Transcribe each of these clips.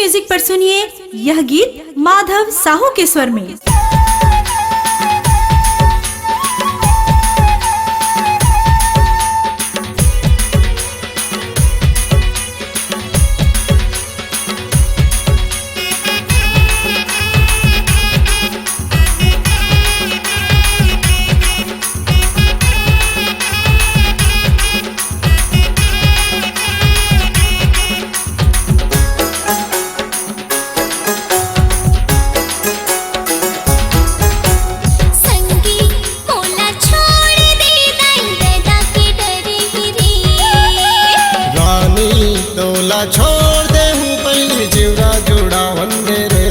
Music पर सुनिए यह गीत माधव साहू के स्वर में। छोड़ दे हूँ पहली जीवरा जुड़ा वंदे रे।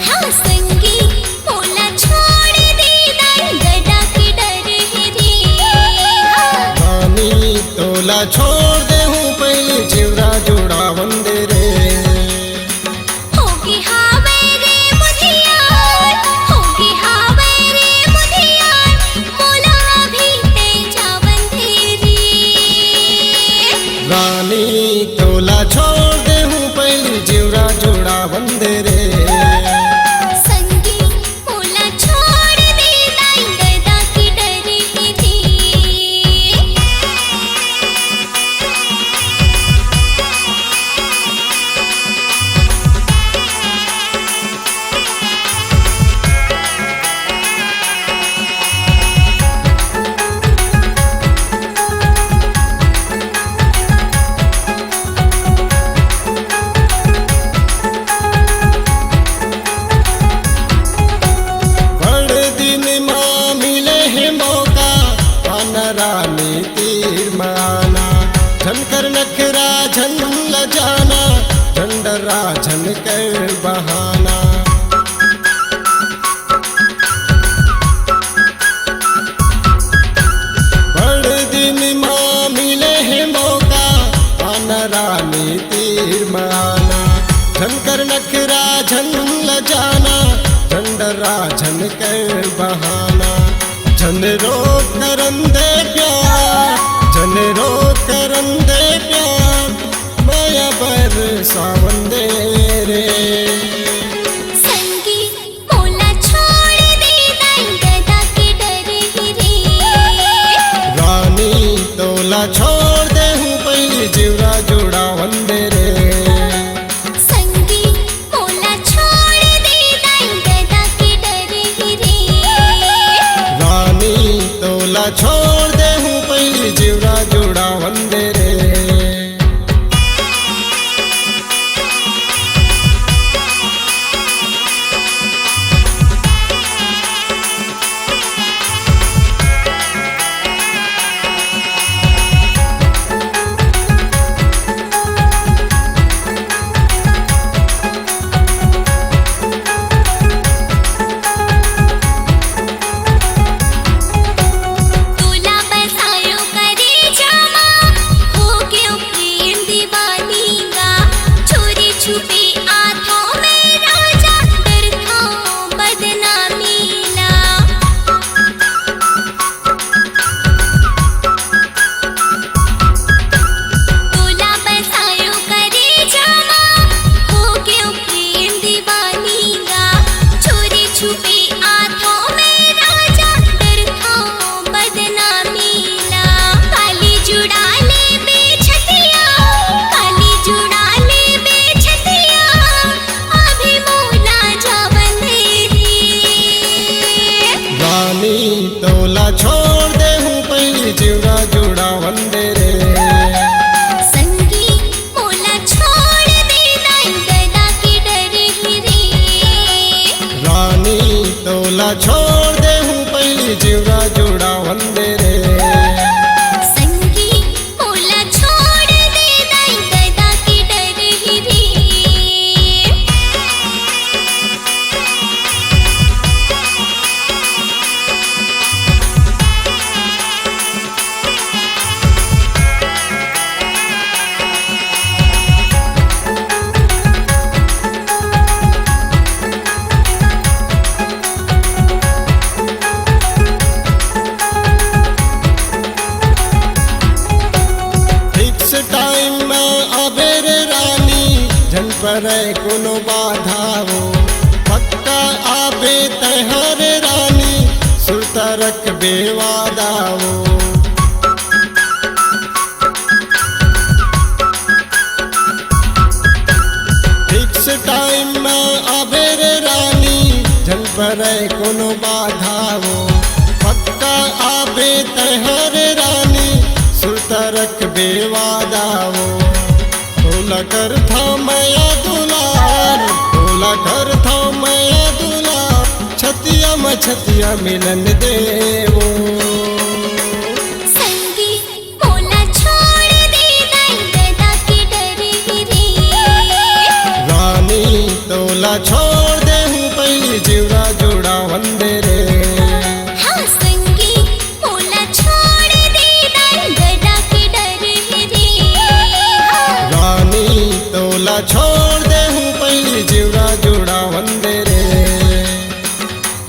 हाँ संगी मोला छोड़ दे गदा के डर है रे। रानी तोला छोड़ दे हूँ पहली जीवरा जुड़ा वंदे रे। होगी हावे रे मुधियार, होगी हावे रे मुधियार, मोला भी ते जावंदे रे। रानी तोला छोड़ दे हूँ पहली जीवरा जुड़ा वंदे रे। संगी मोला छोड़ दे गदा के डर है रे। रानी तीर माना झनकर नखरा झन ल जाना, झंडरा झन कर बहाना। बड़ दिन माँ मिले है मौका, आना रानी तीर माना झनकर नखरा झन ल जाना, झंडरा झन कर बहाना। झन रो करन दे प्यार, झन रो करन दे प्यार, माया बर सावन दे रे। संगी मोला छोड़ दे गदा के डर है रे। रानी तोला छोड़ दे हूँ पहली जीवरा जुड़ा वंदे रे। संगी मोला छोड़ दे गदा के डर है रे। रानी तोला छोड़ दे हूँ पहली जीवरा जुड़ा वंदे रे। तोला बसायो करे जामा, हो गयो प्रेम दीवानी गा। चोरी छुपी आँखों में राजा, डर खाओ बदनामी ला। तोला बसायो करे जामा, हो गयो प्रेम दीवानी गा। चोरी छुपी आँखों में राजा, डर खाओ बदनामी ला। काली जुड़ा ले बेछतिया, काली जुड़ा ले बेछतिया, अभी मोला जावंदे रे। रानी तोला छोड़ दे हूँ पहली जीवरा जुड़ा वंदे रे। संगी मोला छोड़ दे गदा के डर है रे। रानी तोला छोड़ दे हूँ पहली जीवरा जुड़ा वंदे रे। संगी मोला छोड़ दे गदा के डर है रे। पर कोनो बाधाओ पक्का आबे तहर रानी सुरतरक बेवादाओ फिक्स टाइम में आबे रे रानी जन पर कोनो बाधाओ पक्का आबे तहर रानी सुरतरक बेवादाओ तोला कर था मैया दुलार तोला कर था मैया दुलार छतिया में छतिया मिलन देवो संगी मोला छोड़ दे दाई गदा के डरे रे रानी तोला छोड़ दे हूँ पहली जीवरा जोड़ा वंदे रे हाँ संगी मोला छोड़ दे दाई गदा के डरे रे रानी तोला छोड़ दे हूँ पहली जीवरा जोड़ा वंदे रे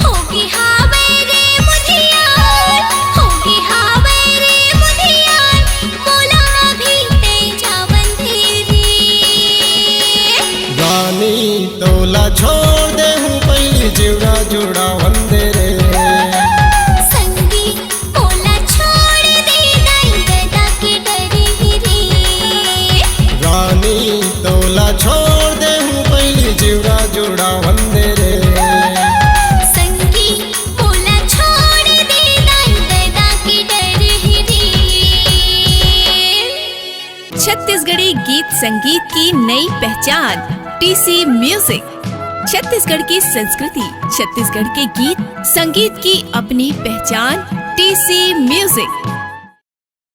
होगी हावे रे मुधियार होगी हावे रे मुधियार मोला भी ते जावन रे रानी तोला छोड़ दे हूँ पहली जीवरा जोड़ा वंदे रे संगी मोला छोड़ दे दाई गदा के डरे रे रानी तोला छोड़ दे हूँ पहली जीवरा जोड़ा वंदे रे संगी मोला छोड़ दे दाई गदा के डरे रे छत्तीसगढ़ी गीत संगीत की नई पहचान टीसी म्यूजिक। छत्तीसगढ़ की संस्कृति, छत्तीसगढ़ के गीत संगीत की अपनी पहचान टीसी म्यूजिक।